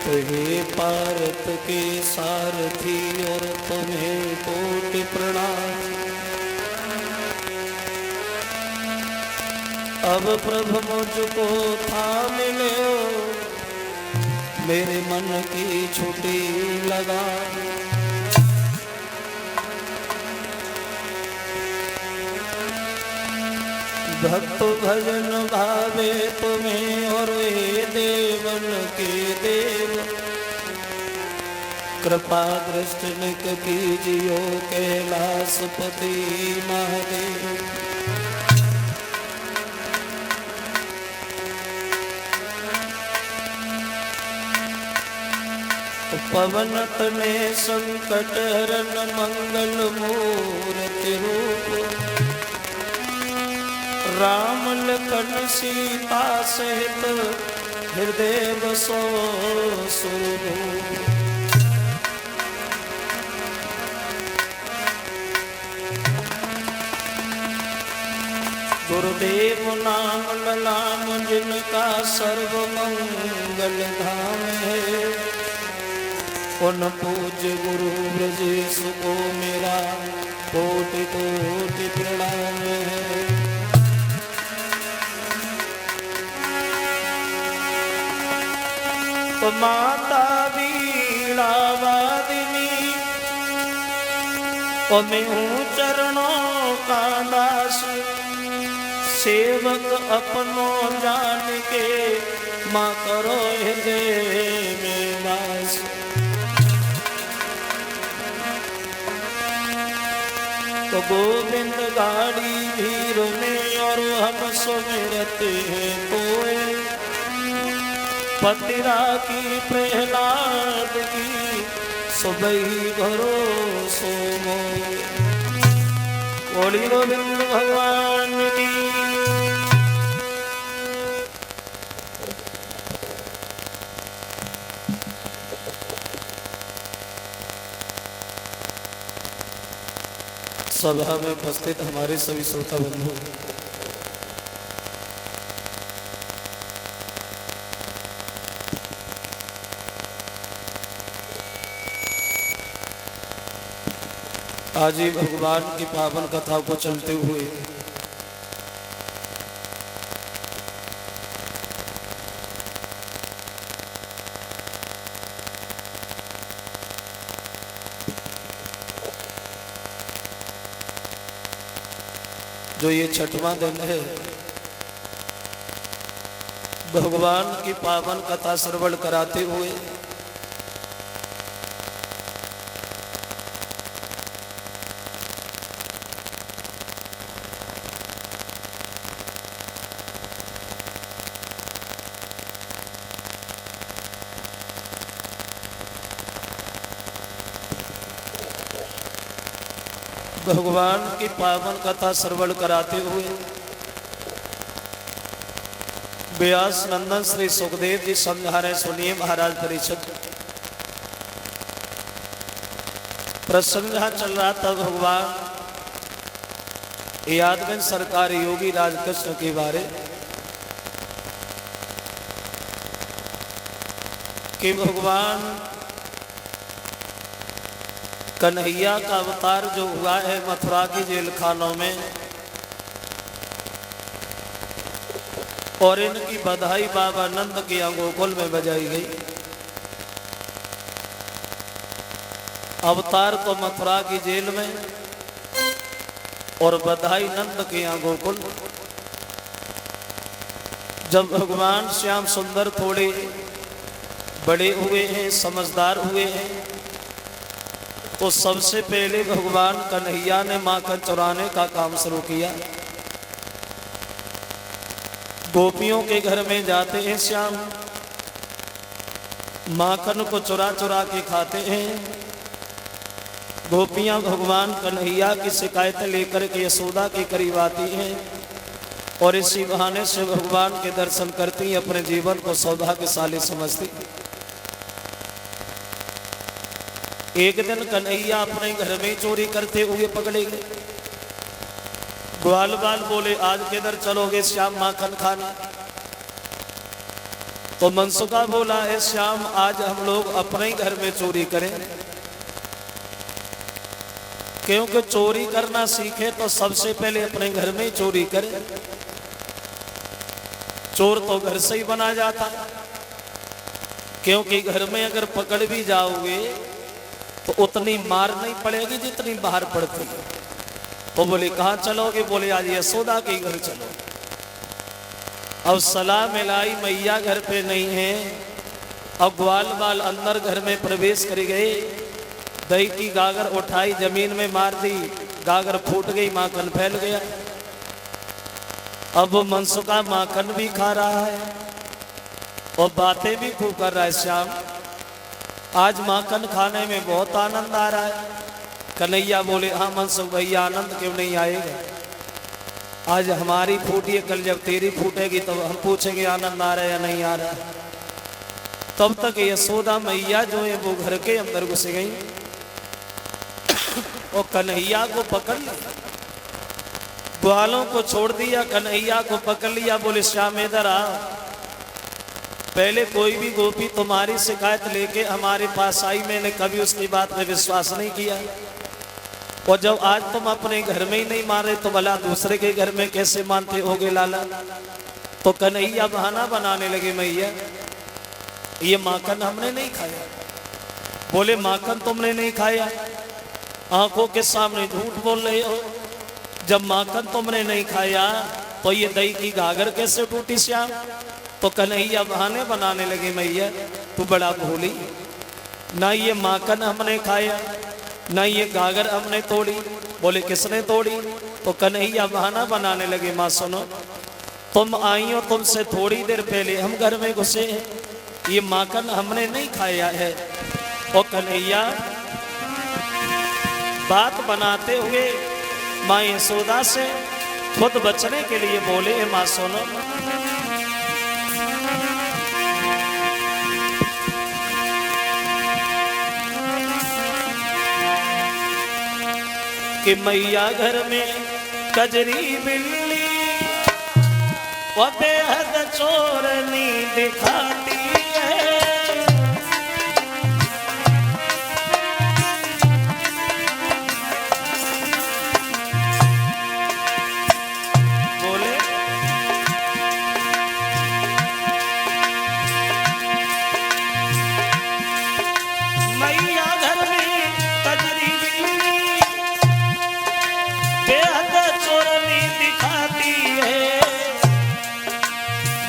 हे पार्थ के सारथी और तुम्हें कोटि प्रणाम। अब प्रभु मुझको थाम लो, मेरे मन की छुट्टी लगा। भक्त भजन भावे तुम्हें और हे देवन के देव, कृपा दृष्टि निक कीजियो कैलाशपति महादेव। पवन तने संकट हरन मंगल मूर्ति रूप, राम लखन सीता सहित हृदय बसो सुरभूप। गुरुदेव नाम ललाम जिनका सर्व मंगल धाम है, उन पूज्य गुरु ब्रजेश को मेरा कोटि कोटि प्रणाम है। तो माता वीणा वादिनी, और मैं हूँ चरणों का दास, सेवक अपनों जान के माँ करो हृदय में वास। तो गोविंद गाड़ी भीड़ में और हम सुमिरते हैं कोई, पतिरा की प्रहलाद की सुबह भरोसो मोय। बोली गोविंद भगवान की। सभा में उपस्थित हमारे सभी श्रोता बंधु, आज ही भगवान की पावन कथा को चलते हुए जो ये छठवां दिन है, भगवान की पावन कथा श्रवण कराते हुए भगवान की पावन कथा श्रवण कराते हुए व्यास नंदन श्री सुखदेव जी समझा रहे। सुनिए महाराज परीक्षित, प्रसंग जहां चल रहा था भगवान यादगंज सरकार योगी राजकृष्ण के बारे कि भगवान कन्हैया का अवतार जो हुआ है मथुरा की जेल खानों में, और इनकी बधाई बाबा नंद के गोकुल में बजाई गई। अवतार तो मथुरा की जेल में और बधाई नंद के गोकुल। जब भगवान श्याम सुंदर थोड़े बड़े हुए हैं, समझदार हुए हैं, तो सबसे पहले भगवान कन्हैया ने माखन चुराने का काम शुरू किया। गोपियों के घर में जाते हैं श्याम, माखन को चुरा चुरा के खाते हैं। गोपियां भगवान कन्हैया की शिकायत लेकर के यशोदा के करीब आती हैं और इसी बहाने से भगवान के दर्शन करती, अपने जीवन को सौभाग्यशाली समझती। एक दिन कन्हैया अपने घर में चोरी करते हुए पकड़े गए। ग्वाल बाल बोले, आज किधर चलोगे श्याम माखन खाने? तो मनसुखा बोला है श्याम आज हम लोग अपने ही घर में चोरी करें, क्योंकि चोरी करना सीखे तो सबसे पहले अपने घर में ही चोरी करें। चोर तो घर से ही बना जाता, क्योंकि घर में अगर पकड़ भी जाओगे तो उतनी मार नहीं पड़ेगी जितनी बाहर पड़ती है। तो बोले कहाँ चलोगे? बोले आज यशोदा के घर चलो। अब सलाह मिलाई मैया घर पे नहीं है। अब ग्वाल बाल अंदर घर में प्रवेश कर गए, दही की गागर उठाई जमीन में मार दी, गागर फूट गई, माखन फैल गया। अब वो मनसुखा माखन भी खा रहा है और बातें भी खूब कर रहा है। श्याम आज माखन खाने में बहुत आनंद आ रहा है। कन्हैया बोले हाँ मनसुख भैया आनंद क्यों नहीं आएगा, आज हमारी फूटी है, कल जब तेरी फूटेगी तब हम पूछेंगे आनंद आ रहा है या नहीं आ रहा है। तब तक यशोदा मैया जो है वो घर के अंदर घुस गई और कन्हैया को पकड़ लिया, ग्वालों को छोड़ दिया, कन्हैया को पकड़ लिया। बोले श्याम इधर आ, पहले कोई भी गोपी तुम्हारी शिकायत लेके हमारे पास आई, मैंने कभी उसकी बात में विश्वास नहीं किया, और जब आज तुम अपने घर में ही नहीं मारे तो भला दूसरे के घर में कैसे मानते होगे लाला। तो कन्हैया बहाना बनाने लगे मैया ये माखन हमने नहीं खाया। बोले माखन तुमने नहीं खाया, आंखों के सामने झूठ बोल रहे हो। जब माखन तुमने नहीं खाया तो ये दही की गागर कैसे टूटी श्याम? तो कन्हैया बहाने बनाने लगे मैया तू बड़ा भोली, ना ये माखन हमने खाया ना ये गागर हमने तोड़ी। बोले किसने तोड़ी? तो कन्हैया बहाना बनाने लगे माँ सुनो, तुम आई हो, तुमसे थोड़ी देर पहले हम घर में घुसे हैं, ये माखन हमने नहीं खाया है। और कन्हैया बात बनाते हुए माँ यशोदा से खुद बचने के लिए बोले माँ सुनो, कि मैया घर में कजरी बिल्ली वो बेहद चोरनी दिखाती है। बोले मैया घर में कजरी बिल्ली बेहद चोरनी दिखाती है,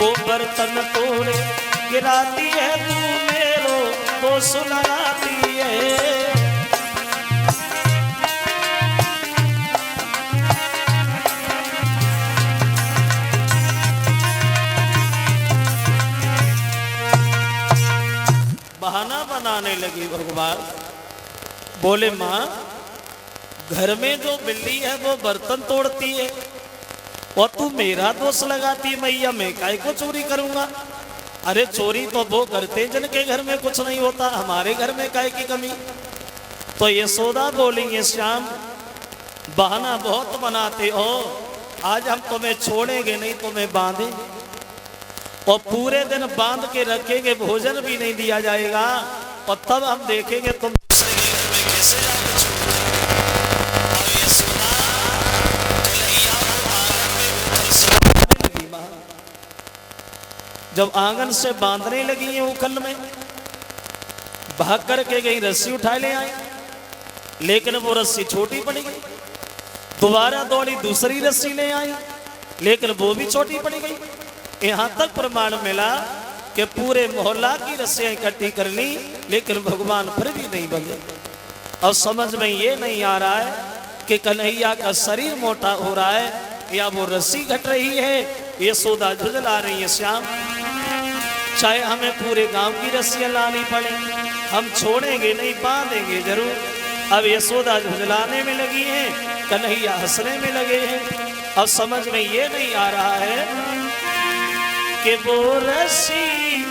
वो बर्तन तोड़े गिराती है, तू मेरो तो सुनाती है। बहाना बनाने लगी भगवान। बोले माँ घर में जो बिल्ली है वो बर्तन तोड़ती है और तू मेरा दोष लगाती है, मैया मैं काहे को चोरी करूंगा? अरे चोरी तो वो करते जिनके घर में कुछ नहीं होता, हमारे घर में काहे की कमी? तो यशोदा बोलेंगे श्याम बहाना बहुत बनाते हो, आज हम तुम्हें छोड़ेंगे नहीं, तुम्हें बांधे और पूरे दिन बांध के रखेंगे, भोजन भी नहीं दिया जाएगा और तब हम देखेंगे तुम दूसरे के घर में कैसे जाकर जब आंगन से बांधने लगी है उखल में, भाग करके गई रस्सी उठा ले आई, लेकिन वो रस्सी छोटी पड़ गई। दोबारा दौड़ी दूसरी रस्सी ले आई, लेकिन वो भी छोटी पड़ गई। यहाँ तक प्रमाण मिला कि पूरे मोहल्ला की रस्सियां इकट्ठी कर ली, लेकिन भगवान फिर भी नहीं बने। और समझ में ये नहीं आ रहा है कि कन्हैया का शरीर मोटा हो रहा है या वो रस्सी घट रही है, यशोदा झुंझला रही है श्याम। चाहे हमें पूरे गांव की रस्सियां लानी पड़े, हम छोड़ेंगे नहीं, बांधेंगे जरूर। अब यशोदा झुंझलाने में लगी है, कन्हैया हंसने में लगे हैं। अब समझ में ये नहीं आ रहा है कि वो रस्सी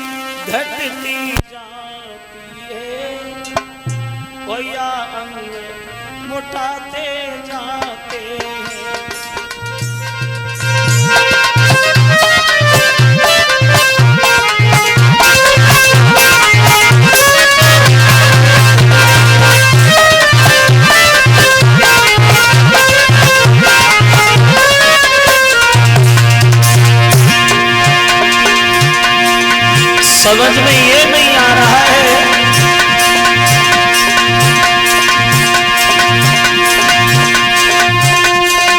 घटती जाती है और या अंग मुटाते जाते हैं। समझ में ये नहीं आ रहा है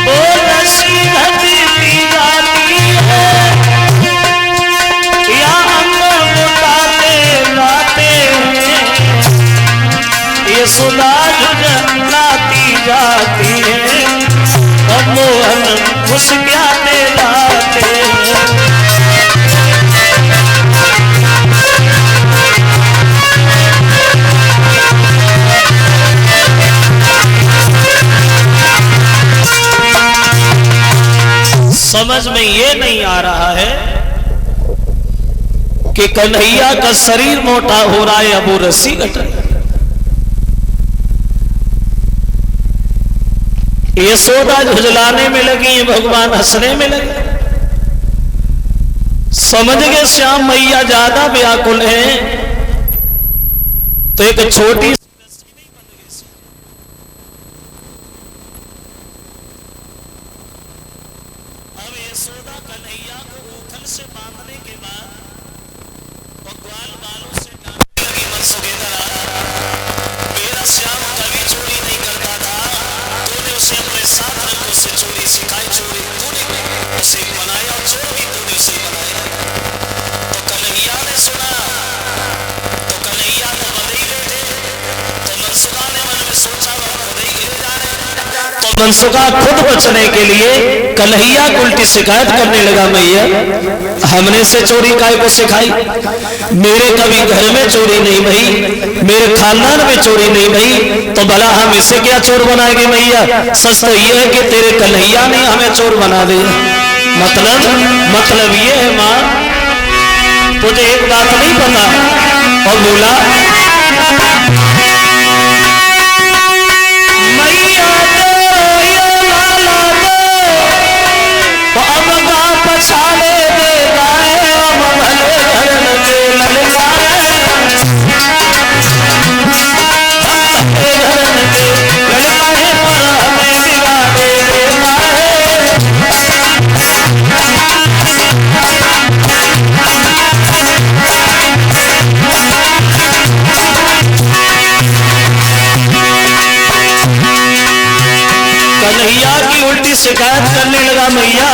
वो रस्सी घसीटी जाती है या अंग मुटाते लाते हैं, ये सुधा झुझलाती जाती है और मोहन मुस्कुराते लाते हैं। समझ में ये नहीं आ रहा है कि कन्हैया का शरीर मोटा हो रहा है, अब वो रस्सी घट रही है। यशोदा झुझलाने में लगी, भगवान हंसने में लगे। समझ गए श्याम मैया ज्यादा व्याकुल है, तो एक छोटी यशोदा कन्हैया को उथल से बांधने के बाद भगवान बालों से डांटने लगी, मत सुगेदरा, मेरा श्याम कभी चोरी नहीं करता था, तूने उसे अपने साथ रख उसे चोरी सिखाई, चोरी तूने उसे बनाया और चोर भी तूने उसे बनाया। तो कन्हैया ने सुना, तो कन्हैया तो बधई बैठे, तो मनसुखा ने मन में सोचा वह बधई गिर जाने, तो मनसुखा खुद बचने के लिए कन्हैया को उल्टी शिकायत करने लगा, मैया हमने से चोरी काय को सिखाई, मेरे कभी घर में चोरी नहीं भई, मेरे खानदान में चोरी नहीं भई, तो भला हम इसे क्या चोर बनाएंगे मैया। सच तो ये है कि तेरे कन्हैया ने हमें चोर बना दिया। मतलब ये है मां, तुझे एक बात नहीं पता। और बोला मैया पछाड़े दे गाए हम भले धरन के ललकारे, धरन के ललकारे पर हमें बिगाड़े दे कन्हैया की उल्टी शिकायत करने लगा, मैया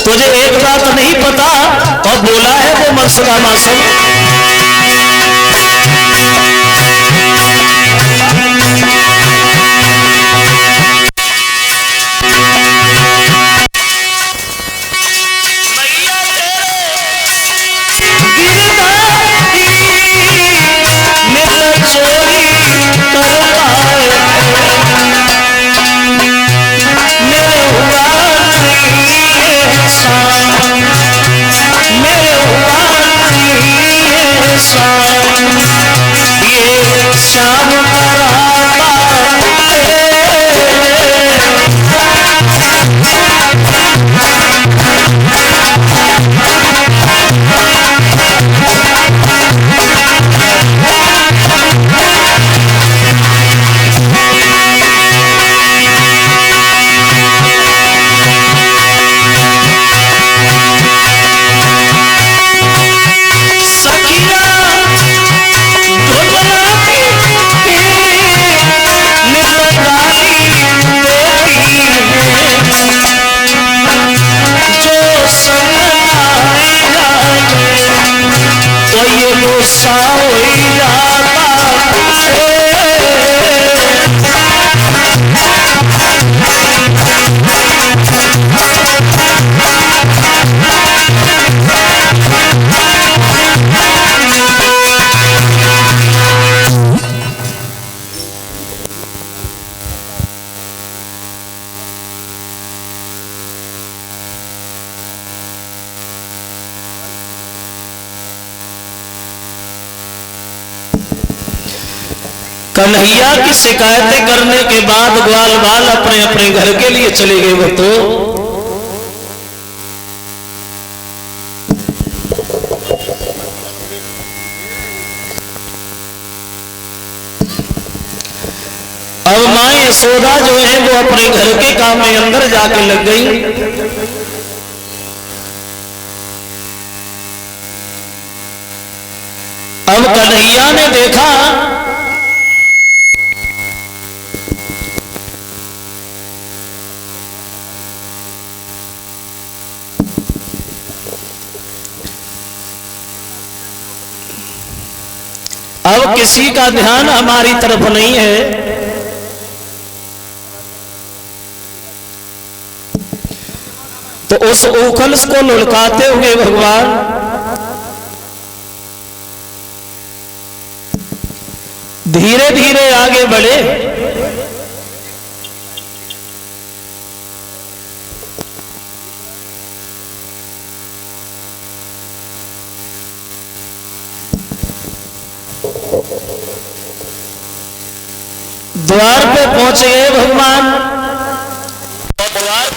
तुझे एक बात नहीं पता। और बोला है वो मनसुखा मासूम, कन्हैया की शिकायतें करने के बाद ग्वाल बाल अपने अपने घर के लिए चले गए। वो तो अब मां यशोदा जो है वो अपने घर के काम में अंदर जाके लग गई। अब कन्हैया ने देखा अब किसी का ध्यान हमारी तरफ नहीं है, तो उस उखल को लुढ़काते हुए भगवान धीरे धीरे आगे बढ़े। द्वार पे पहुंच गए भगवान, और द्वार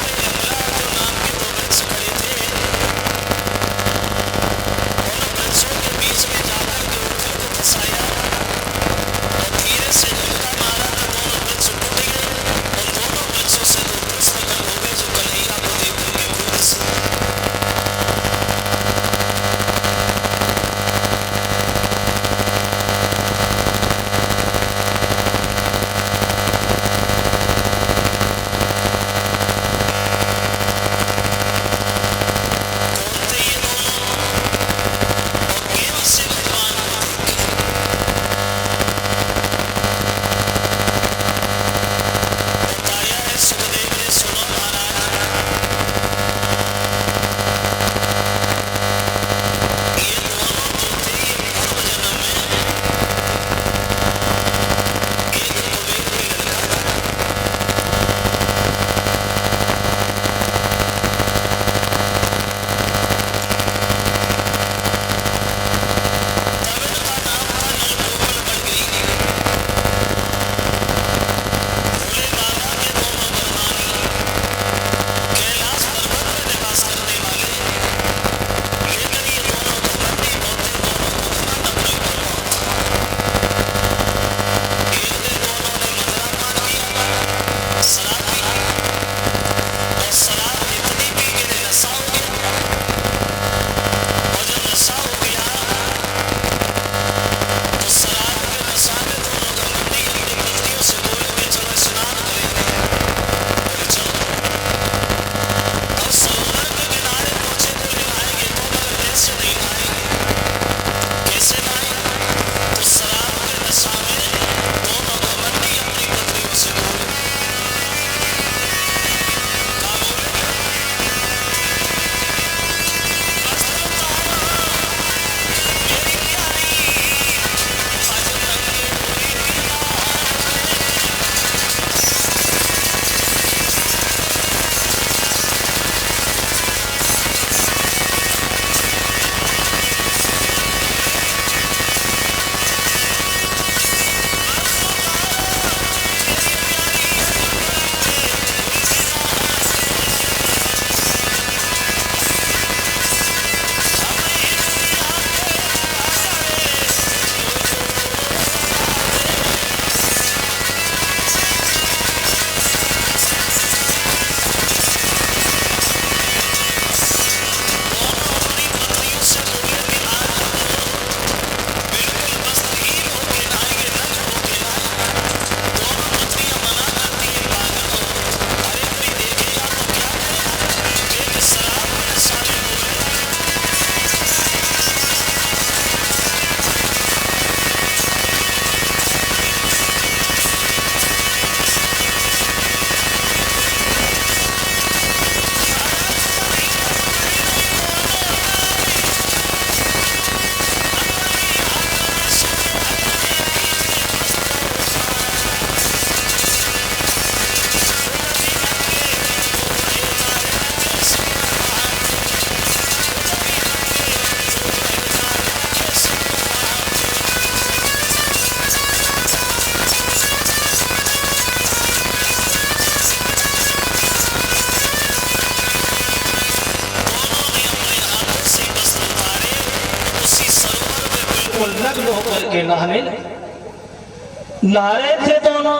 लग्न होकर के नहाने लगे। नहा रहे थे दोनों।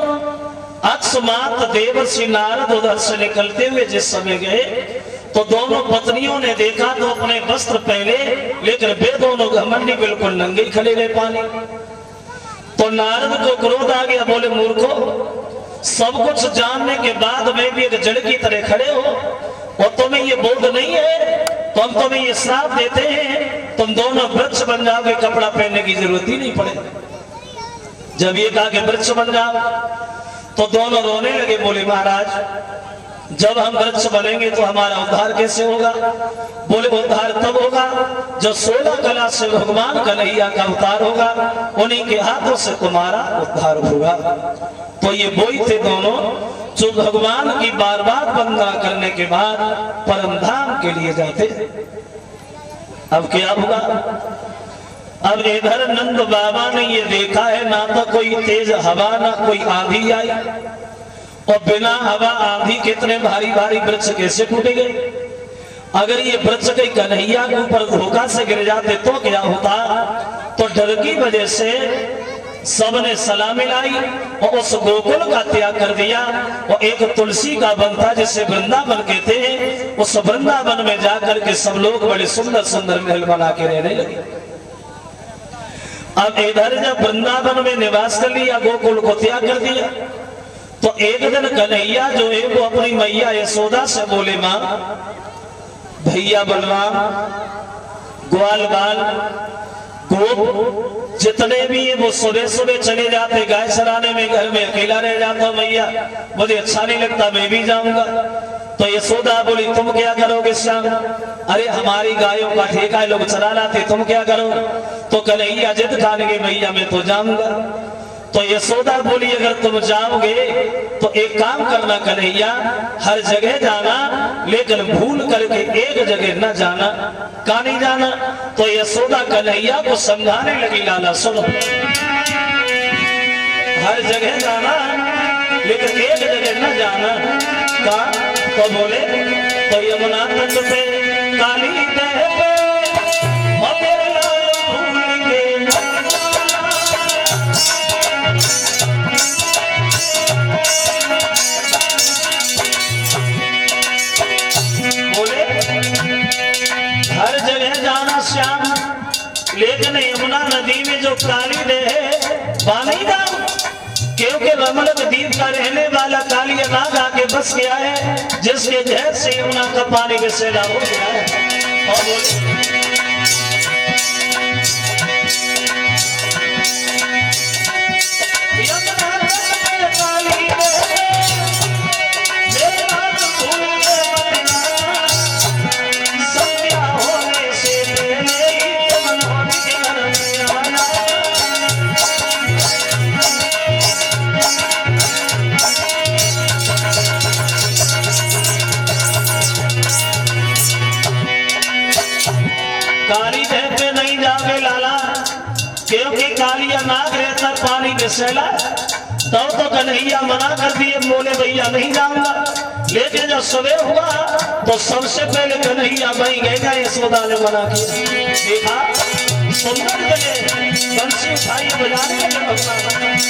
अकस्मात देवर्षि नारद उधर से निकलते हुए जिस समय गए तो दोनों पत्नियों ने देखा तो अपने वस्त्र पहले, लेकिन वे दोनों घमंडी बिल्कुल नंगे खड़े रहे पानी। तो नारद को क्रोध आ गया, बोले मूर्खो, सब कुछ जानने के बाद में भी एक जड़ की तरह खड़े हो और तुम्हें ये बोध नहीं है, तो हम तुम्हें ये श्राप देते हैं, तुम दोनों वृक्ष बन जाओगे, कपड़ा पहनने की जरूरत ही नहीं पड़ेगी। जब ये कहा कि वृक्ष बन जाओ तो दोनों रोने लगे, बोले महाराज जब हम वृक्ष बनेंगे तो हमारा उद्धार कैसे होगा? बोले उद्धार तब होगा जब 16 कला से भगवान कन्हैया का अवतार होगा, उन्हीं के हाथों से तुम्हारा उद्धार होगा। तो ये वही थे दोनों जो भगवान की बार बार वंदना करने के बाद परम धाम के लिए जाते। अब क्या होगा? अब इधर नंद बाबा ने ये देखा है, ना तो कोई तेज हवा ना कोई आंधी आई, और बिना हवा आंधी कितने भारी भारी वृक्ष कैसे टूटेंगे? अगर ये वृक्ष के कन्हैया के ऊपर धोखा से गिर जाते तो क्या होता? तो डर की वजह से सबने सलामी लाई और उस गोकुल का त्याग कर दिया, और एक तुलसी का वन था जिसे वृंदावन कहते हैं, उस वृंदावन में जाकर के सब लोग बड़े सुंदर सुंदर महल बना के रहने लगे। अब इधर जब वृंदावन में निवास कर लिया, गोकुल को त्याग कर दिया, तो एक दिन कन्हैया जो है वो अपनी मैया यशोदा से बोले, मां भैया बलराम, ग्वाल बाल, गोप जितने भी है वो सुबह सुबह चले जाते गाय चराने में, घर में अकेला रह जाता मैया, मुझे अच्छा नहीं लगता, मैं भी जाऊंगा। तो यशोदा बोली तुम क्या करोगे श्याम? अरे हमारी गायों का ठेका लोग चरा लाते, तुम क्या करो? तो कन्हैया जिद ठान गए, भैया मैं तो जाऊंगा। तो यशोदा बोली अगर तुम जाओगे तो एक काम करना कन्हैया, हर जगह जाना लेकिन भूल करके एक जगह न जाना। कहाँ नहीं जाना? तो यशोदा कन्हैया को समझाने लगी, लाला सुनो, हर जगह जाना लेकिन एक जगह न जाना। कहाँ? तो बोले तो यमुना तट पे काली दह पे हर जगह जाना श्याम, लेकिन यमुना नदी में जो काली है पानी जाओ, क्योंकि रमणक द्वीप का रहने वाला काली नाग आके बस गया है, जिसके जहर से यमुना का पानी विषैला हो गया है। और बोले काली दह पे नहीं जाओगे लाला, क्योंकि कालिया नाग रहता पानी विषैला। तब तो कन्हैया मना कर दिए, बोले भैया नहीं जाऊंगा। लेकिन जब सुबह हुआ तो सबसे पहले कन्हैया वहीं गए, यशोदा ने मना किया। देखा सुंदर जगह, बंसी उठाई बजाने लगे भगवान।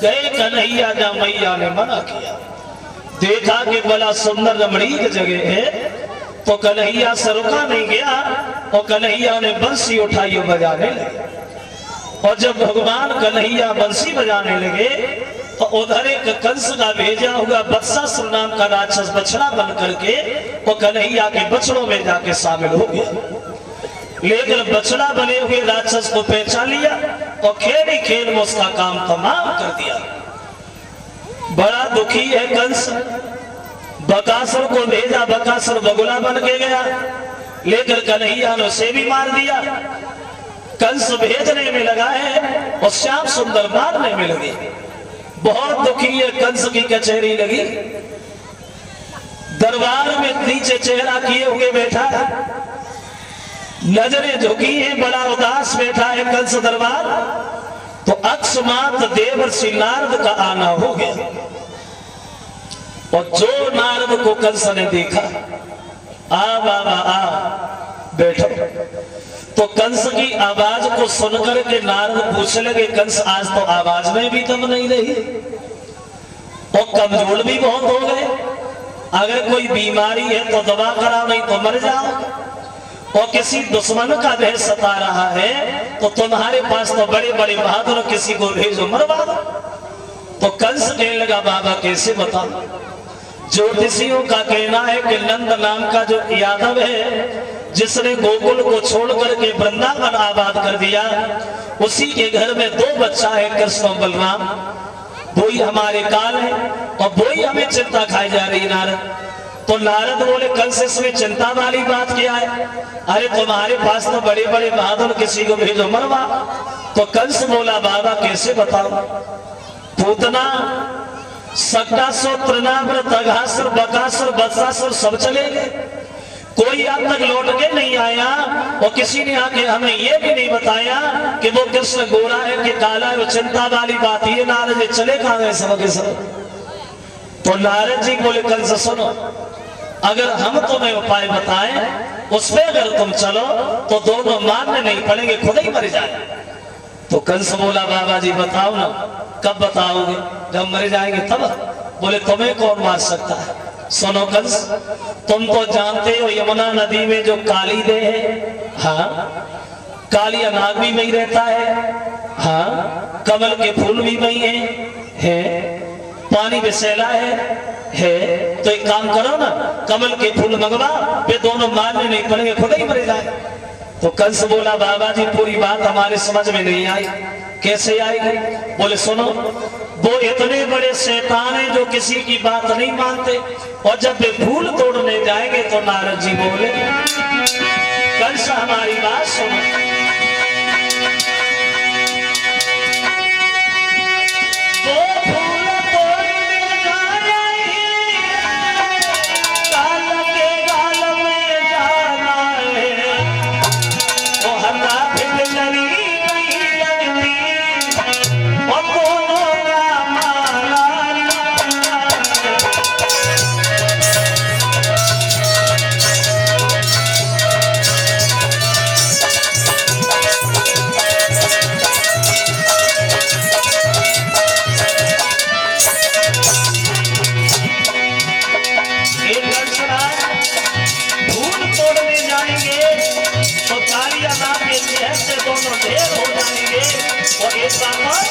गए कन्हैया, जा मैया ने मना किया, देखा कि बड़ा सुंदर रमणीक जगह है, तो कन्हैया से रुका नहीं गया और कन्हैया ने बंसी उठाई और बजाने लगे। और जब भगवान कन्हैया बंसी बजाने लगे तो उधर एक कंस का भेजा हुआ बत्सासुर नाम का राक्षस बछड़ा बन करके वो कन्हैया के बछड़ों में जाके शामिल हो गया। लेकिन बछड़ा बने हुए राक्षस को पहचान लिया और खेल ही खेल में उसका काम तमाम कर दिया। बड़ा दुखी है कंस, बकासुर को भेजा, बकासुर बगुला बन के गया, लेकिन कन्हैया ने उसे भी मार दिया। कंस भेजने में लगा है और श्याम सुंदर मारने में लगे। बहुत दुखी है, कंस की कचहरी लगी, दरबार में नीचे चेहरा किए हुए बैठा है, नजरें झुकी हैं, बड़ा उदास बैठा है कंस दरबार। तो अकस्मात देवर्षि नारद का आना हो गया और जो नारद को कंस ने देखा, आ बाबा आ बैठो। तो कंस की आवाज को सुनकर के नारद पूछने लगे, कंस आज तो आवाज में भी दम नहीं रही और कमजोर भी बहुत हो गए, अगर कोई बीमारी है तो दवा कराओ नहीं तो मर जाओ, और किसी दुश्मन का भय सता रहा है तो तुम्हारे पास तो बड़े बड़े बहादुर, किसी को भेजो मरवा दो। तो कंस कहने लगा, बाबा कैसे बताओ? ज्योतिषियों का कहना है कि नंद नाम का जो यादव है, जिसने गोकुल को छोड़ करके वृंदावन आबाद कर दिया, उसी के घर में 2 बच्चा है, कृष्ण और बलराम। वो ही हमारे काल है और वो ही हमें चिंता खाई जा रही। नारद तो नारद बोले, कंस इसमें चिंता वाली बात क्या है? अरे तुम्हारे पास तो बड़े बड़े बहादुर, किसी को भेजो मरवा। तो कंस बोला, बाबा कैसे बताओ? पूतना, सक्टासुर, तृणाव्र, तघासुर, बकासुर, बत्सासुर सब चले गए, कोई अब तक लौट के नहीं आया, और किसी ने आके हमें ये भी नहीं बताया कि वो कृष्ण गोरा है कि काला है। वो चिंता वाली बात है। नारद जी चले कहां गए सब के सब? तो नारद जी बोले, कंस सुनो, अगर हम तुम्हें उपाय बताएं, उसमें अगर तुम चलो तो दोनों मारने नहीं पड़ेंगे, खुद ही मर जाए। तो कंस बोला, बाबा जी बताओ ना, कब बताओगे? जब मर जाएंगे तब। बोले, तुम्हें कौन मार सकता है? सुनो कंस, तुम तो जानते हो यमुना नदी में जो काली दे है, हाँ, कालिया नाग भी वही रहता है, हाँ, कमल के फूल भी वही है, पानी विषैला है। तो एक काम करो ना, कमल के फूल मंगवा, वे दोनों मारने नहीं पड़ेंगे, खुद ही मर जाए। तो कंस बोला, बाबा जी पूरी बात हमारे समझ में नहीं आई। कैसे आएगी? बोले सुनो, वो इतने बड़े शैतान हैं जो किसी की बात नहीं मानते, और जब वे फूल तोड़ने जाएंगे तो नारद जी बोले, कंस हमारी बात सुनो, वो फूल तोड़ने जाएंगे, काल के गाल में जाना है, वो हल्ला फिर लड़ी दोनों ढेर हो जाएंगे। और एक बात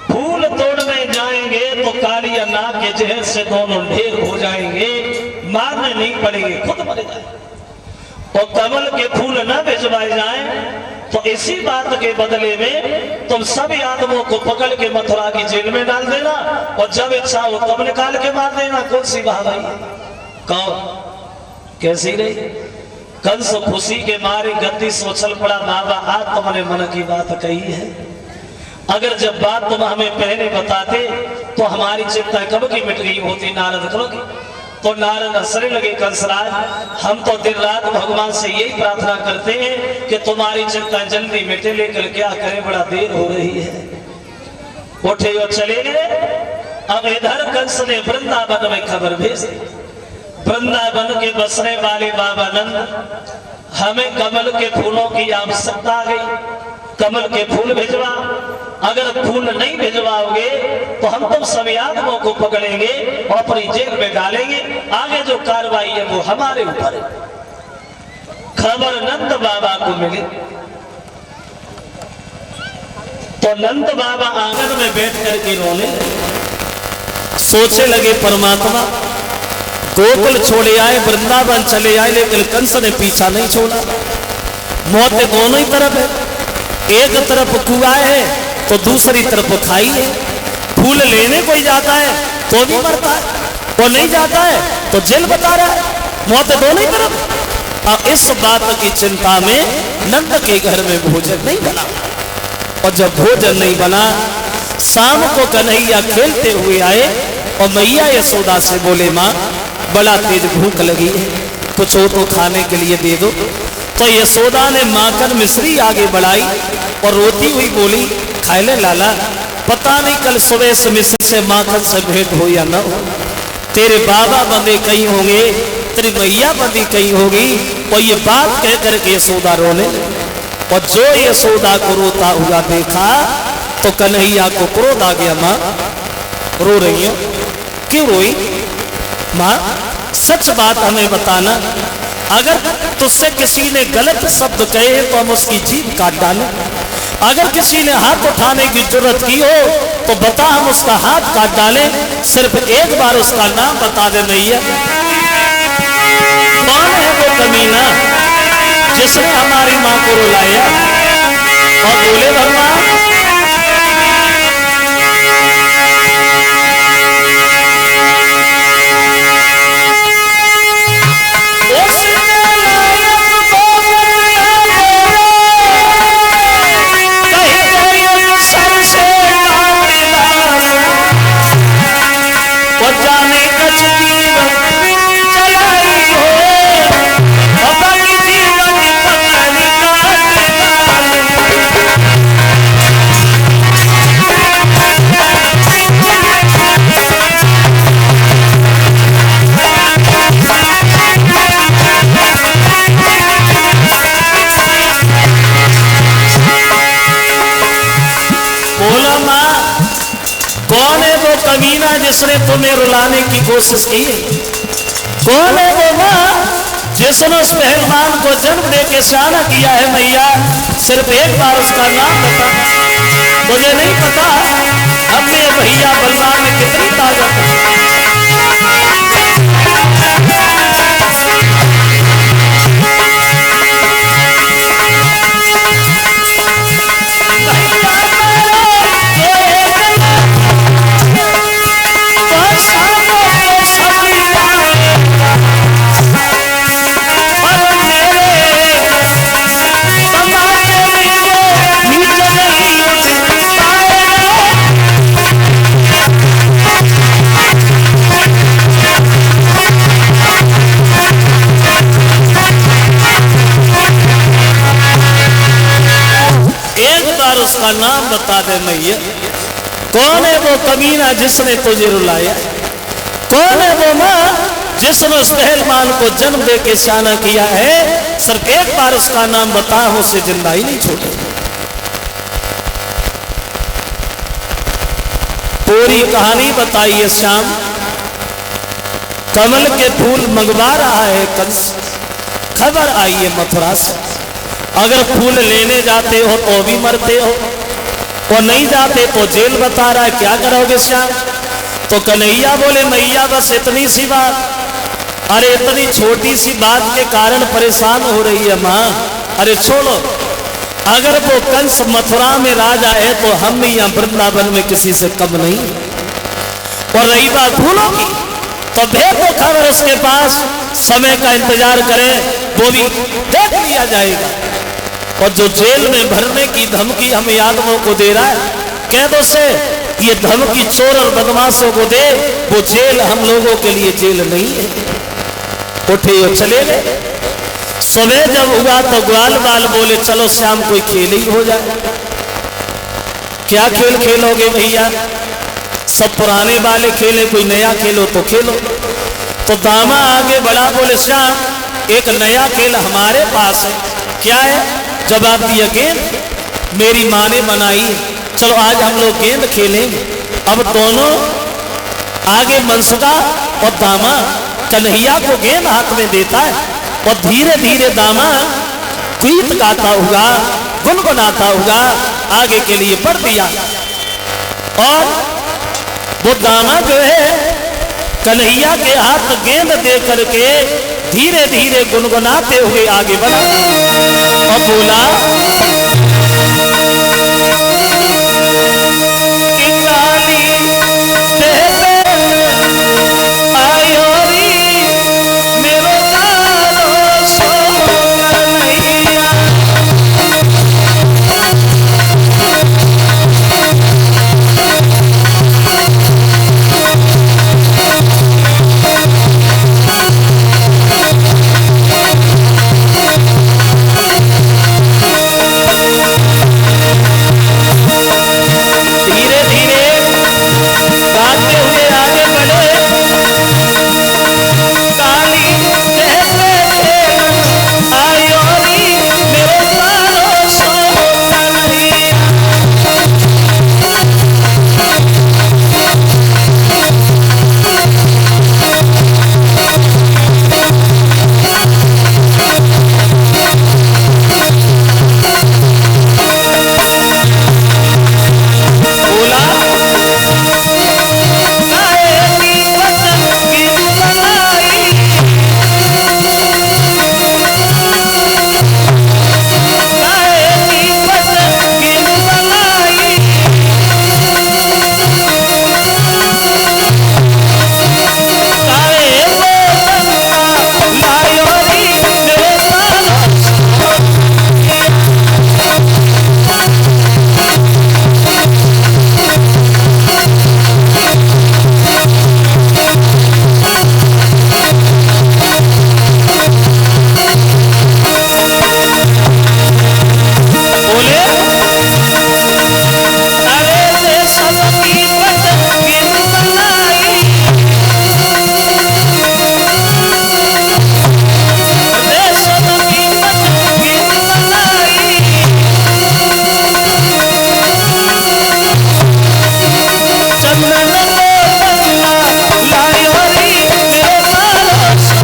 फूल तोड़ने जाएंगे तो कालिया नाग के जहर से दोनों ढेर हो जाएंगे, मारने नहीं पड़ेंगे, खुद मर जाए। और कमल के फूल न भिजवाए जाएं तो इसी बात के बदले में तुम सब आदमों को पकड़ के मथुरा की जेल में डाल देना, और जब इच्छा हो तब निकाल के मार देना। कौन सी बात है? कौन कैसी रही? कंस खुशी के मारे गद्दी सोचल पड़ा, बाबा आज तुमने मन की बात कही है, अगर जब बात तुम हमें पहले बताते तो हमारी चिंता कब की मिट गई होती। नारद करोगे? तो नारद हंसने लगे, कंसराज हम तो दिन रात भगवान से यही प्रार्थना करते हैं कि तुम्हारी चिंता जल्दी मिटे, लेकर क्या करें, बड़ा देर हो रही है। उठे और चले गए। अब इधर कंस ने वृंदावन में खबर भेज दी, वृंदावन के बसने वाले बाबा नंद, हमें कमल के फूलों की आवश्यकता आ गई, कमल के फूल भिजवा, अगर फूल नहीं भिजवाओगे तो हम तुम सभी आदमों को पकड़ेंगे और अपनी जेल में डालेंगे, आगे जो कार्रवाई है वो हमारे ऊपर है। खबर नंद बाबा को मिली तो नंद बाबा आंगन में बैठ करके रोने सोचे लगे परमात्मा गोकुल छोड़े आए, वृंदावन चले आए, लेकिन कंस ने पीछा नहीं छोड़ा। मौत दोनों ही तरफ है, एक तरफ कुआं है तो दूसरी तरफ खाई है। फूल लेने कोई जाता है तो भी मरता है, वो नहीं जाता है तो जेल बता रहा है। मौत दोनों ही तरफ। और इस बात की चिंता में नंद के घर में भोजन नहीं बना, और जब भोजन नहीं बना शाम को कन्हैया खेलते हुए आए और मैया यशोदा से बोले माँ बड़ा तेज भूख लगी है, कुछ हो तो खाने के लिए दे दो। तो यशोदा ने माखन मिश्री आगे बढ़ाई और रोती हुई बोली खाए ले लाला, पता नहीं कल सुबह से मिश्री से माखन से भेंट हो या न हो। तेरे बाबा बंदे कहीं होंगे, तेरी मैया बंदी कहीं होगी। और ये बात कह करके यशोदा रोने, और जो यशोदा को रोता हुआ देखा तो कन्हैया को क्रोध आ गया। माँ रो रही हो, क्यों रोई? माँ सच बात हमें बताना, अगर तुझसे किसी ने गलत शब्द कहे तो हम उसकी जीभ काट डालें। अगर किसी ने हाथ उठाने की जरूरत की हो तो बता, हम उसका हाथ काट डालें। सिर्फ एक बार उसका नाम बता दे मैया। कौन है वो कमीना जिसने हमारी माँ को रुलाया? और बोले भगवान कमीना जिसने तुम्हें रुलाने की कोशिश की? कौन है वो माँ जिसने उस पहलवान को जन्म दे के शाना किया है? मैया सिर्फ एक बार उसका नाम बता। मुझे नहीं पता अपने भैया बलवान में कितनी ताकत है। उसका नाम बता दे मैया। कौन है वो कमीना जिसने तुझे रुलाया? कौन है वो माँ जिसने उस पहलवान को जन्म दे के शाना किया है? सिर्फ एक बार उसका नाम बता, हम उसे जिंदा ही नहीं छोड़े। पूरी कहानी बताइए श्याम। कमल के फूल मंगवा रहा है कंस, खबर आई है मथुरा से। अगर फूल लेने जाते हो तो भी मरते हो, और नहीं जाते तो जेल बता रहा है, क्या करोगे श्याम? तो कन्हैया बोले मैया बस इतनी सी बात। अरे इतनी छोटी सी बात के कारण परेशान हो रही है माँ। अरे छोड़ो, अगर वो कंस मथुरा में राजा है तो हम भी यहाँ वृंदावन में किसी से कम नहीं। और रही बात फूलों की, तो भेज दो खबर उसके पास, समय का इंतजार करें, वो भी देख लिया जाएगा। और जो जेल में भरने की धमकी हम यादवों को दे रहा है, कह दो से ये धमकी चोर और बदमाशों को दे, वो जेल हम लोगों के लिए जेल नहीं है। उठे और चले गए। सुबह जब हुआ तो ग्वाल बाल बोले चलो श्याम कोई खेल ही हो जाए। क्या खेल खेलोगे भैया? सब पुराने वाले खेले, कोई नया खेलो तो खेलो। तो दामा आगे बढ़ा, बोले श्याम एक नया खेल हमारे पास है। क्या है? जवाब दिया गेंद, मेरी माँ ने बनाई, चलो आज हम लोग गेंद खेलेंगे। अब दोनों आगे मनसुका और दामा कन्हैया को गेंद हाथ में देता है, और धीरे धीरे दामा गीत गाता हुआ, गुनगुनाता हुआ आगे के लिए बढ़ दिया। और वो दामा जो है कन्हैया के हाथ गेंद दे करके धीरे धीरे गुनगुनाते हुए आगे बढ़ा और बोला कि काली देवे आयो री मेरो तारो सो कन्हैया। धीरे धीरे गाते हुए आगे बढ़े काली देवे आयो री मेरो तारो सो कन्हैया। बोला गायकी वचन गीत बनाई गायकी वचन गीत बनाई गाए वो गंगा लायो री मेरो तारो बोले अरे देशम की वचन गीत बनाई देशम की वचन गीत बनाई चंदन को गंगा लायो री मेरो तारो सो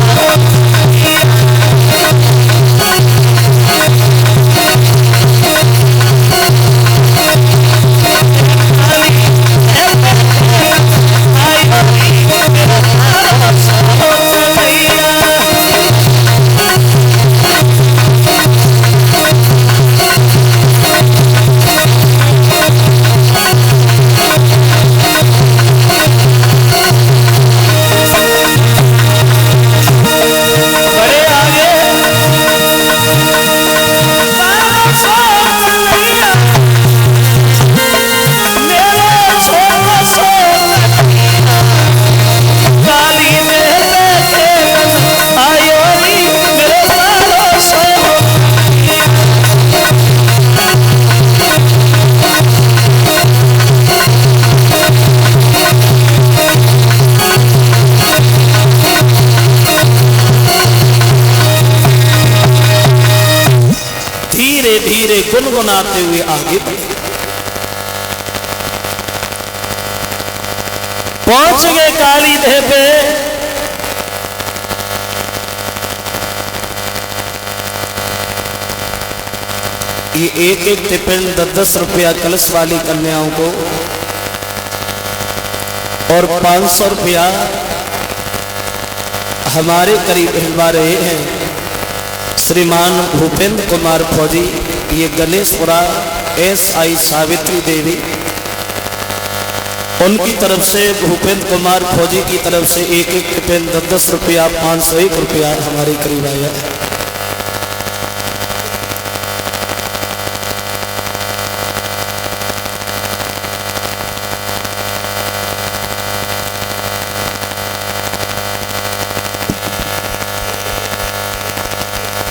बड़े आगे तारो सो कन्हैया मेरे छोरो सो कन्हैया काली देवे आयो री मेरो तारो सो धीरे धीरे गुनगुनाते हुए आगे बढ़े पहुंच गए काली देह पे। ये एक एक टिफिन 10-10 रुपया कलश वाली कन्याओं को और 500 रुपया हमारे करीब भिजवा रहे हैं श्रीमान भूपेंद्र कुमार फौजी। ये गणेशपुरा SI सावित्री देवी उनकी तरफ से भूपेंद्र कुमार फौजी की तरफ से एक एक टिफिन 10-10 रुपया 501 रुपया हमारे करीब आया है।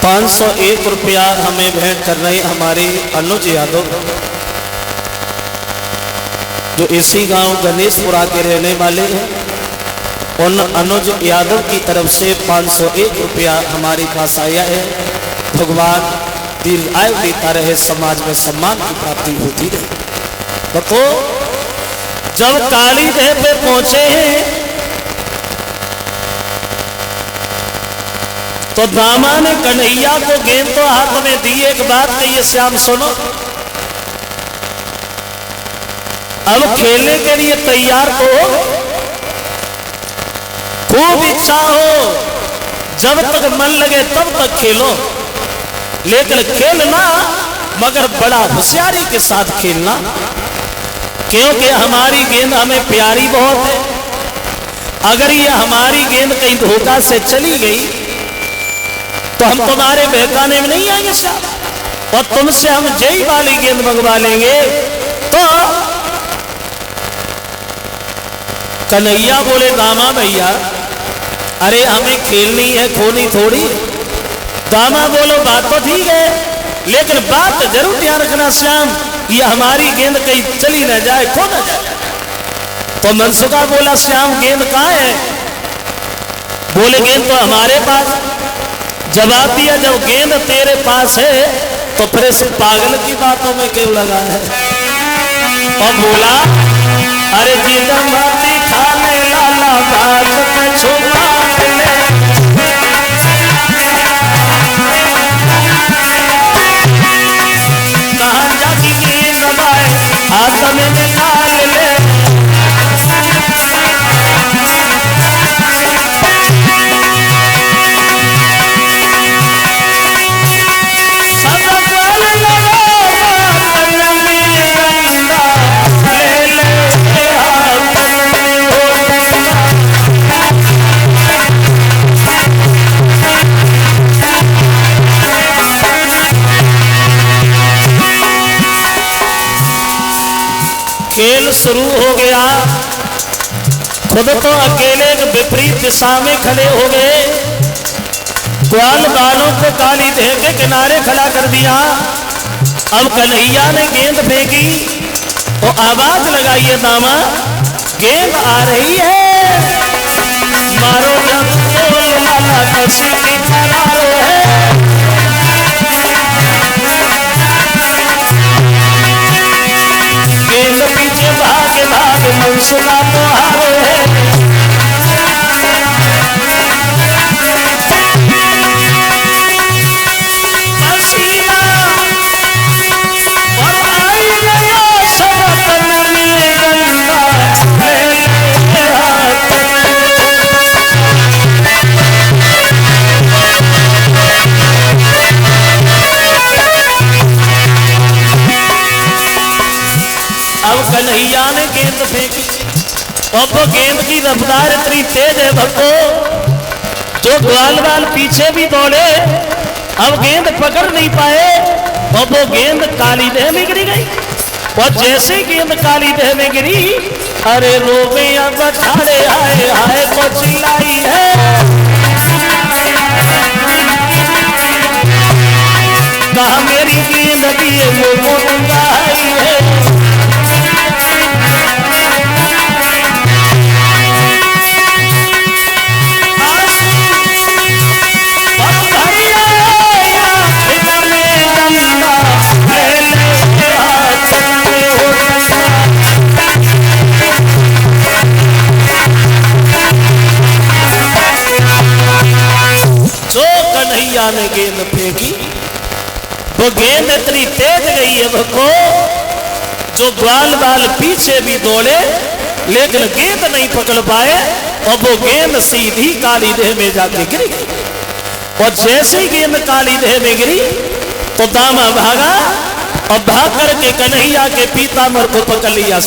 ₹501 रुपया हमें भेंट कर रहे हमारे अनुज यादव जो इसी गांव गणेशपुरा के रहने वाले हैं। उन अनुज यादव की तरफ से 501 रुपया हमारे पास आया है। भगवान दीर्घायु देता रहे, समाज में सम्मान की प्राप्ति होती रहे। देखो जब काली देह पे पहुंचे हैं तो दामा ने कन्हैया को गेंद तो हाथ में दी। एक बात कहिए श्याम सुनो, अब खेलने के लिए तैयार तो हो, खूब इच्छा हो, जब तक मन लगे तब तक खेलो, लेकिन खेलना मगर बड़ा होशियारी के साथ खेलना, क्योंकि हमारी गेंद हमें प्यारी बहुत है। अगर ये हमारी गेंद कहीं धोखा से चली गई तो हम तुम्हारे बहकाने में नहीं आएंगे साहब, और तुमसे हम जय वाली गेंद मंगवा लेंगे। तो कन्हैया बोले दामा भैया, अरे हमें खेलनी है, खोनी थोड़ी। दामा बोलो बात तो ठीक है, लेकिन बात जरूर ध्यान रखना श्याम, ये हमारी गेंद कहीं चली न जाए, खो न जाए। तो मनसुखा बोला श्याम गेंद कहाँ है? बोले गेंद तो हमारे पास। जवाब दिया जब गेंद तेरे पास है तो फिर इस पागल की बातों में क्यों लगा है? और बोला अरे जीतम भाती खाने लाला बात में छुपा ले, कहाँ जाकी गेंद दबाए हाथ में निकाल ले। खेल शुरू हो गया। खुद तो अकेले एक विपरीत दिशा में खड़े हो गए, ग्वाल बालों को काली देह के किनारे खड़ा कर दिया। अब कन्हैया ने गेंद फेंकी तो आवाज लगाइए दामा, गेंद आ रही है, मारो जब तो लाला कसी की फरारो है। गेंद पीछे भाग भाग मनसुखा तो हारो है। कन्हैया ने गेंद फेंकी, अब वो गेंद की रफ्तार इतनी तेज है भक्तो, जो ग्वाल बाल पीछे भी दौड़े अब गेंद पकड़ नहीं पाए, अब वो गेंद काली देह में गिरी गई। और जैसे गेंद काली देह में गिरी, अरे रोवे अब अखाड़े आए आए को चिल्लाई है, कहा मेरी गेंद की वो मंगाई है। ने गेंद फेंकी, वो गेंद इतनी तेज गई है भक्तो, जो ग्वाल बाल पीछे भी दौड़े लेकिन गेंद नहीं पकड़ पाए, और वो गेंद सीधी काली देह में जाके गिरी। और जैसे ही गेंद काली देह में गिरी तो दामा भागा, और भाग करके कन्हैया के पीताम्बर को पकड़ लिया।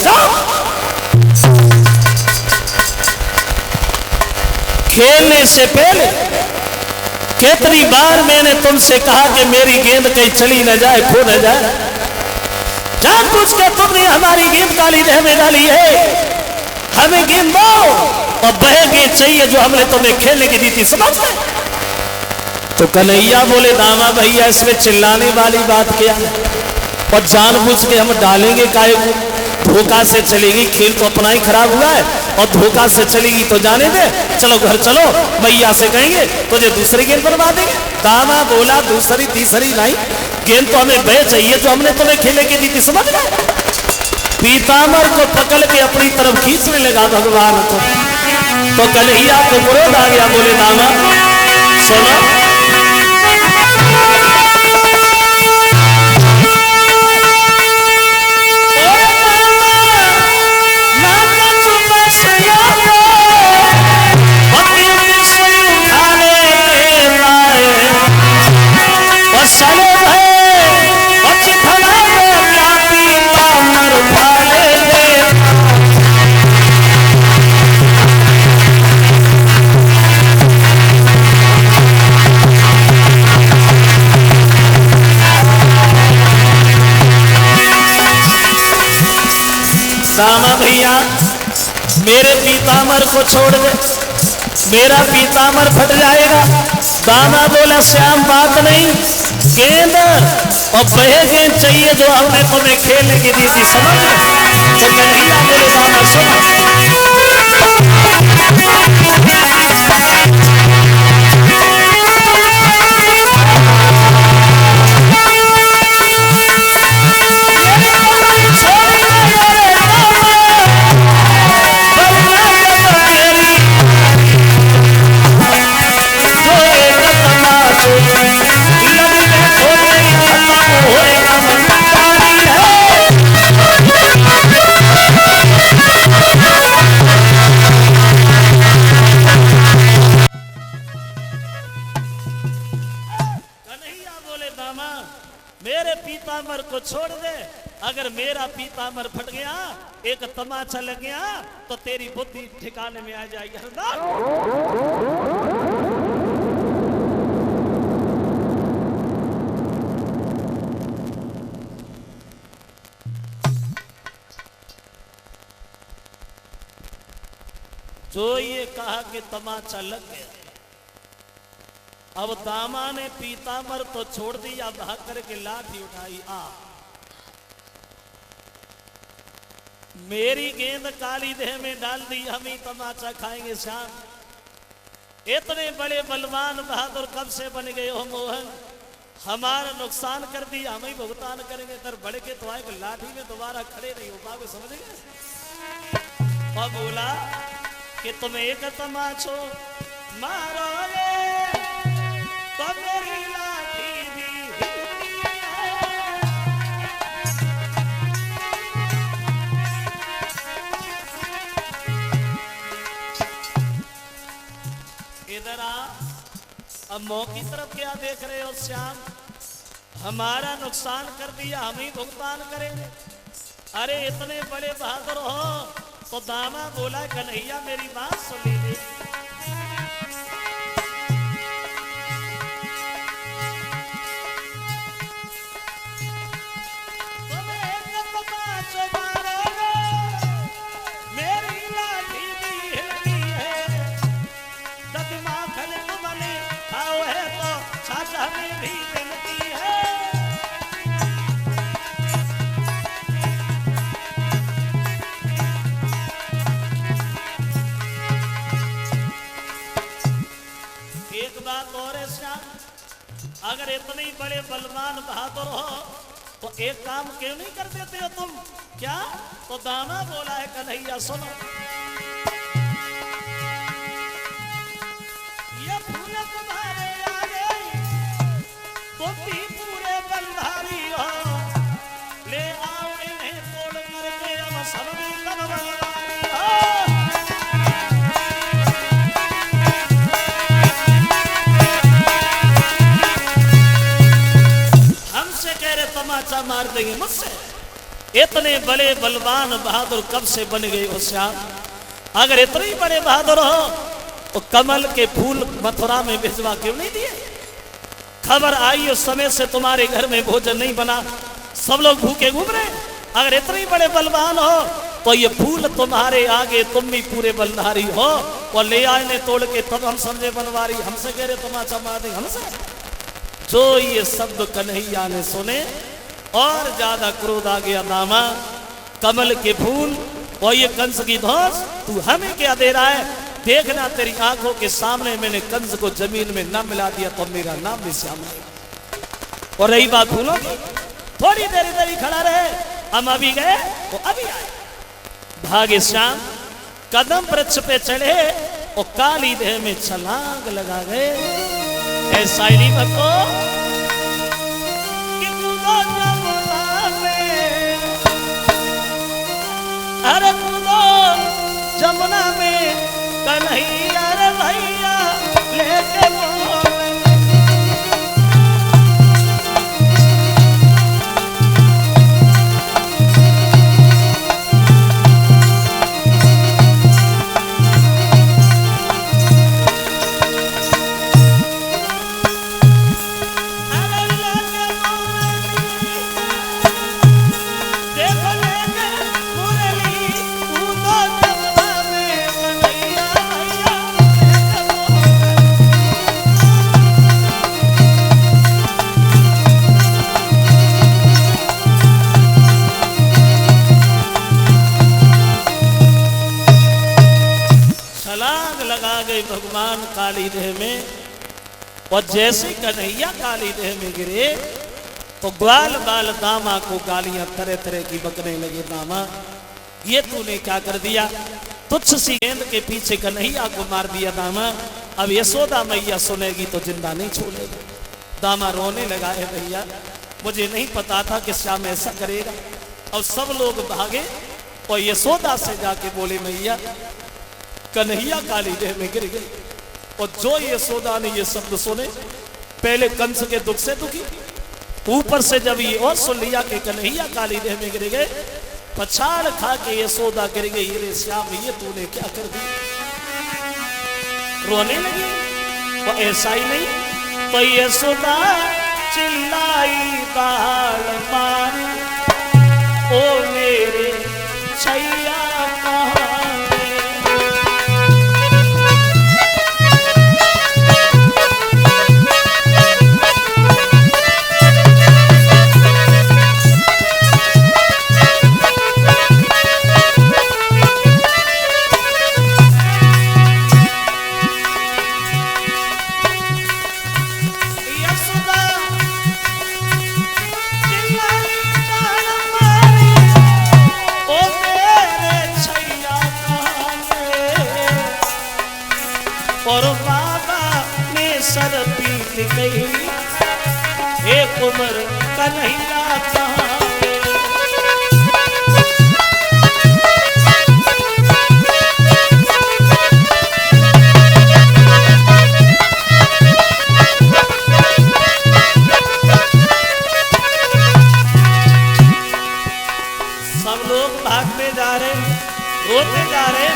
खेलने से पहले कितनी बार मैंने तुमसे कहा कि मेरी गेंद कहीं चली न जाए, खो न जाए, जानबूझ के तुमने हमारी गेंद काली देह में डाली है। हमें गेंद दो और वह गेंद चाहिए जो हमने तुम्हें खेलने की दी थी, समझ गए? तो कन्हैया बोले दामा भैया इसमें चिल्लाने वाली बात क्या है, और जानबूझ के हम डालेंगे काहे को? धोखा से चलेगी, खेल तो अपना ही खराब हुआ है, और धोखा से चलेगी तो जाने दे, चलो घर चलो, मैया से कहेंगे तुझे दूसरी गेंद बनवा देंगे। दामा बोला दूसरी तीसरी नहीं, गेंद तो हमें वह चाहिए जो हमने तुम्हें खेलने की दी थी, समझ गए? पीताम्बर को पकड़ के अपनी तरफ खींचने लगा भगवान को, तो कन्हैया को क्रोध आ गया, बोले दामा सुनो, मेरे पीताम्बर को छोड़ दे, मेरा पीताम्बर फट जाएगा। दामा बोला श्याम बात नहीं, गेंद और बहे गेंद चाहिए जो हमने तुम्हें खेलने की दी थी, समझ। तो कन्हैया बोले दामा सुनो, मेरे पीताम्बर को छोड़ दे, अगर मेरा पीताम्बर फट गया, एक तमाचा लग गया तो तेरी बुद्धि ठिकाने में आ जाएगी। हरदार जो ये कहा कि तमाचा लग गया, अब दामा ने पीताम्बर तो छोड़ दिया, भाग करके लाठी उठाई, आ मेरी गेंद काली देह में डाल दी, हम ही तमाचा खाएंगे श्याम। इतने बड़े बलवान बहादुर कब से बन गए हो मोहन, हमारा नुकसान कर दिया, हम ही भुगतान करेंगे। तर बढ़ के तो आए लाठी में दोबारा खड़े नहीं हो पाओगे, समझ गए। और बोला कि तुम एक तमाचो मारोगे तो मेरी लाठी भी इधर आ। अब मौ की तरफ क्या देख रहे हो श्याम, हमारा नुकसान कर दिया, हम ही भुगतान करेंगे। अरे इतने बड़े बहादुर हो तो दामा बोला कन्हैया मेरी बात सुन लीजिए, अगर इतने बड़े बलवान बहादुर हो तो एक काम क्यों नहीं कर देते हो तुम? क्या? तो दामा बोला है कन्हैया सुनो, ये फूल तुम्हारे आगे तुम भी पूरे बलधारी हो, ले आओ इन्हें तोड़ करके हम सब भी बलवारी हो। तमाचा मार देंगे मुझसे, इतने बड़े बलवान बहादुर कब से बन गए हो श्याम? अगर इतने ही बड़े बहादुर हो तो कमल के फूल मथुरा में भिजवा क्यों नहीं दिए? खबर आई उस समय से तुम्हारे घर में भोजन नहीं बना, सब लोग भूखे घूम रहे। अगर इतने ही बड़े बलवान हो तो ये फूल तुम्हारे आगे तुम भी पूरे बलधारी हो, और ले आए ने तोड़ के तब हम समझे बनवारी, हमसे कह रहे तमाचा मार देंगे हमसे। जो ये शब्द कन्हैया ने सुने और ज्यादा क्रोध आ गया। दामा कमल के फूल और ये कंस की धौंस, तू हमें क्या दे रहा है? देखना तेरी आंखों के सामने मैंने कंस को जमीन में न मिला दिया तो मेरा नाम भी श्याम नहीं। और रही बात फूलों की, थोड़ी देर इधर ही खड़ा रहे, हम अभी गए तो अभी आए। भागे श्याम कदम वृक्ष पे चढ़े और काली देह में छलांग लगा गए। ऐसा ही नहीं भक्तो कि कूदो जमुना में, अरे कूदो जमुना में कन्हैया रे भैया लेके बोले। देखो लेके मुरली कूदो जमुना में, गए भगवान काली देह में, और जैसे कन्हैया काली देह में गिरे तो ग्वाल बाल दामा को गालियां तरह तरह की बकने लगे। दामा ये तूने क्या कर दिया, तुच्छ सी गेंद के पीछे कन्हैया को मार दिया दामा, अब यशोदा मैया सुनेगी तो जिंदा नहीं छोड़ेगी। दामा रोने लगा है, भैया मुझे नहीं पता था कि श्याम ऐसा करेगा। और सब लोग भागे और यशोदा से जाके बोले मैया कन्हैया काली देह में गिर गई। और जो यशोदा ने ये शब्द सुने, पहले कंस के दुख से दुखी, ऊपर से जब ये और सुन लिया कि कन्हैया काली देह में गिर गए, पछाड़ खा के यशोदा गिर गई, रे श्याम ये तूने क्या कर दिया। रोने लगी। वो ऐसा ही नहीं तो यशोदा चिल्लाई बाल मारी, ओ मेरे छैया कहाँ एक उम्र कन्हैया कहाँ सब लोग भागते जा रहे, रोते जा रहे।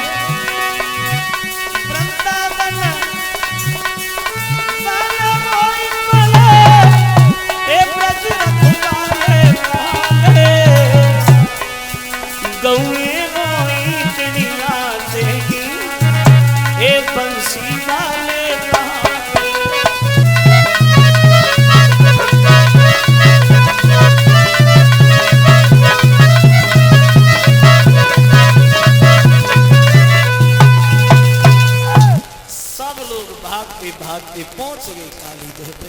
भागते पहुंच गए काली देह पे।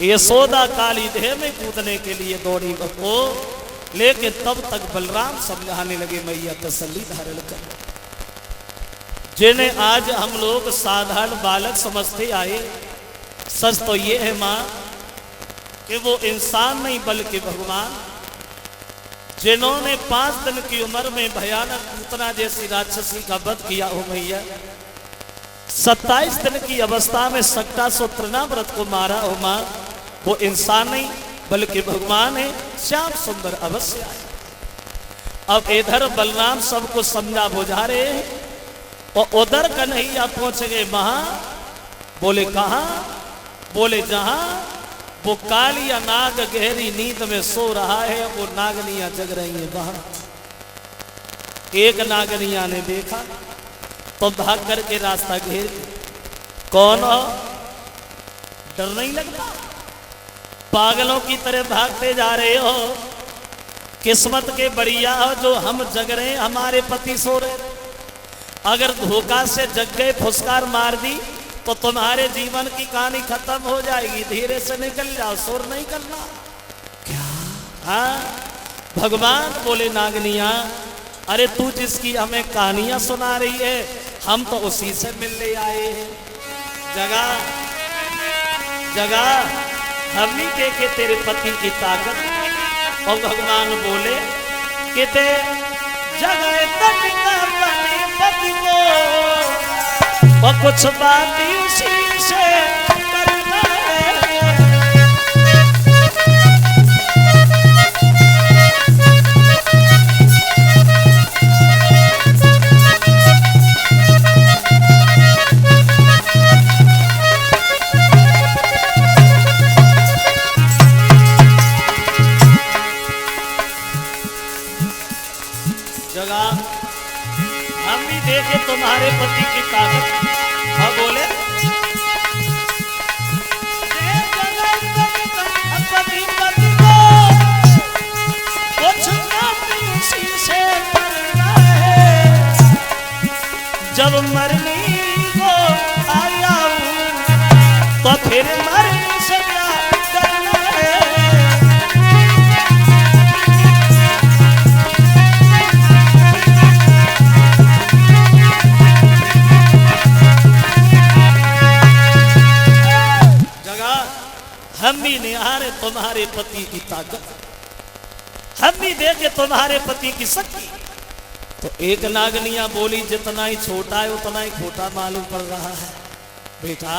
यशोदा काली देह में कूदने के लिए दौड़ी बको, लेकिन तब तक बलराम समझाने लगे मैया तसल्ली धारण कर। जिन्हें आज हम लोग साधारण बालक समझते आए, सच तो ये है मां कि वो इंसान नहीं बल्कि भगवान, जिन्होंने 5 दिन की उम्र में भयानक पूतना जैसी राक्षसी का वध किया हो मैया, 27 दिन की अवस्था में सक्टासुर व्रत को मारा हो मां, वो इंसान नहीं बल्कि भगवान है, श्याम सुंदर अवश्य आए। अब इधर बलराम सबको समझा बुझा रहे हैं और उधर कन्हैया पहुंच गए वहां। बोले कहां? बोले जहां वो कालिया नाग गहरी नींद में सो रहा है, वो नागनियां जग रही है वहां। एक नागनिया ने देखा तो भाग करके रास्ता घेर, कौन हो? डर नहीं लगता? पागलों की तरह भागते जा रहे हो? किस्मत के बढ़िया हो जो हम जग रहे हैं, हमारे पति सो रहे। अगर धोखा से जग गए, फुसकार मार दी तो तुम्हारे जीवन की कहानी खत्म हो जाएगी। धीरे से निकल जाओ, शोर नहीं करना। क्या? हाँ भगवान बोले नागनिया, अरे तू जिसकी हमें कहानियां सुना रही है, हम तो उसी से मिलने आए हैं। जगा जगा, हम नहीं देखे तेरे पति की ताकत। और भगवान बोले कि ते जगह तक बने पति को, और कुछ बात ही उसी से करना है। हम भी देखे तुम्हारे पति की ताकत। हाँ बोले पति पति को कुछ उसी से करना है। जब मरनी तो फिर मरने से प्यार करना है। हम भी निहारे तुम्हारे पति की ताकत, हम भी देखे तुम्हारे पति की शक्ति। तो एक नागनिया बोली, जितना ही छोटा है उतना ही खोटा मालूम पड़ रहा है। बेटा,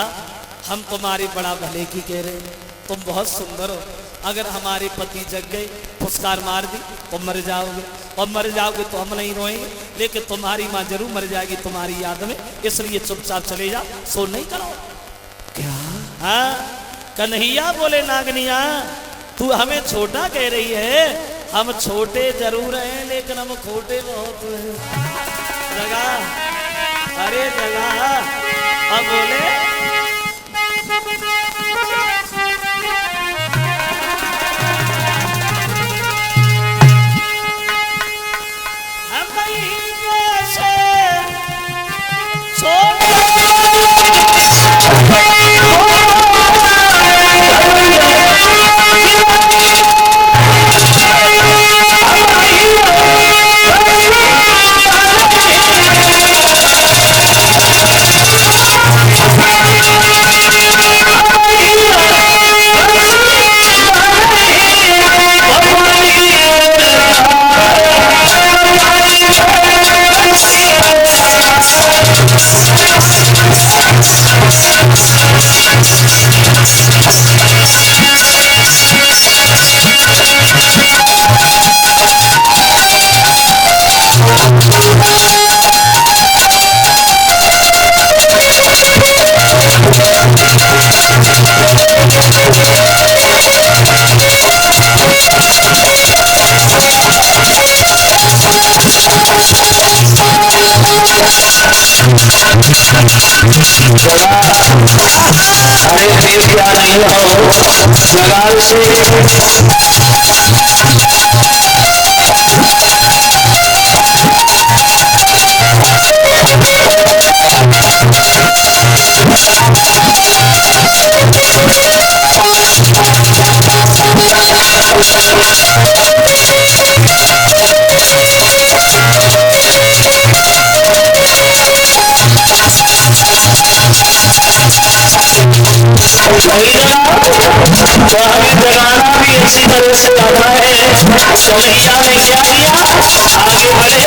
हम तुम्हारे बड़ा भले की कह रहे हैं, तुम बहुत सुंदर हो। अगर हमारे पति जग गए, फुसकार मार दी तो मर जाओगे, और मर जाओगे तो हम नहीं रोएंगे, लेकिन तुम्हारी माँ जरूर मर जाएगी तुम्हारी याद में, इसलिए चुपचाप चले जाओ, सो नहीं करो। क्या? हाँ, कन्हैया बोले, नागनिया तू हमें छोटा कह रही है, हम छोटे जरूर हैं लेकिन हम खोटे बहुत हैं। जगह, अरे जगह। अब बोले, हम जैसे छोटे कन्हैया ने क्या किया, आगे बढ़े।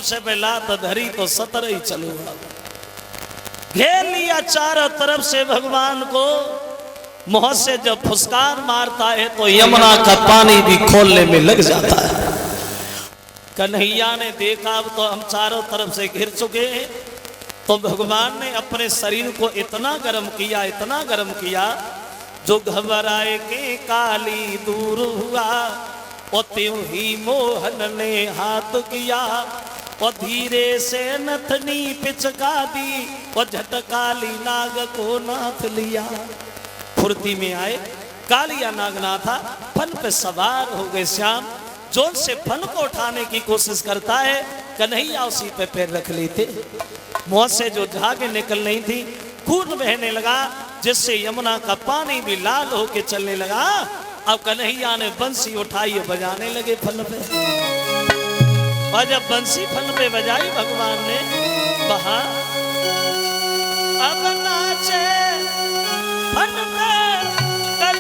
से लात धरी तो सतर ही चलूंगा। घेर लिया चारों तरफ से भगवान को, मुंह से जब फुसकार मारता है तो यमुना का पानी भी खोलने में लग जाता है। कन्हैया ने देखा अब तो हम चारों तरफ से घिर चुके हैं, तो भगवान ने अपने शरीर को इतना गर्म किया, इतना गर्म किया, जो घबराए के काली दूर हुआ। और त्यों ही मोहन ने हाथ किया और धीरे से नथनी पिचका दी और झटकाली नाग को नाथ लिया। फुर्ती में आए, कालिया नागनाथा फन पे सवार हो गए। श्याम जोर से फन को उठाने की कोशिश करता है, कन्हैया उसी पे पैर रख लेते। मुंह से जो झागे निकल रही थी, खून बहने लगा, जिससे यमुना का पानी भी लाल होके चलने लगा। अब कन्हैया ने बंसी उठाई और बजाने लगे फन पे, और जब बंसी फन पे बजाई भगवान ने, वहां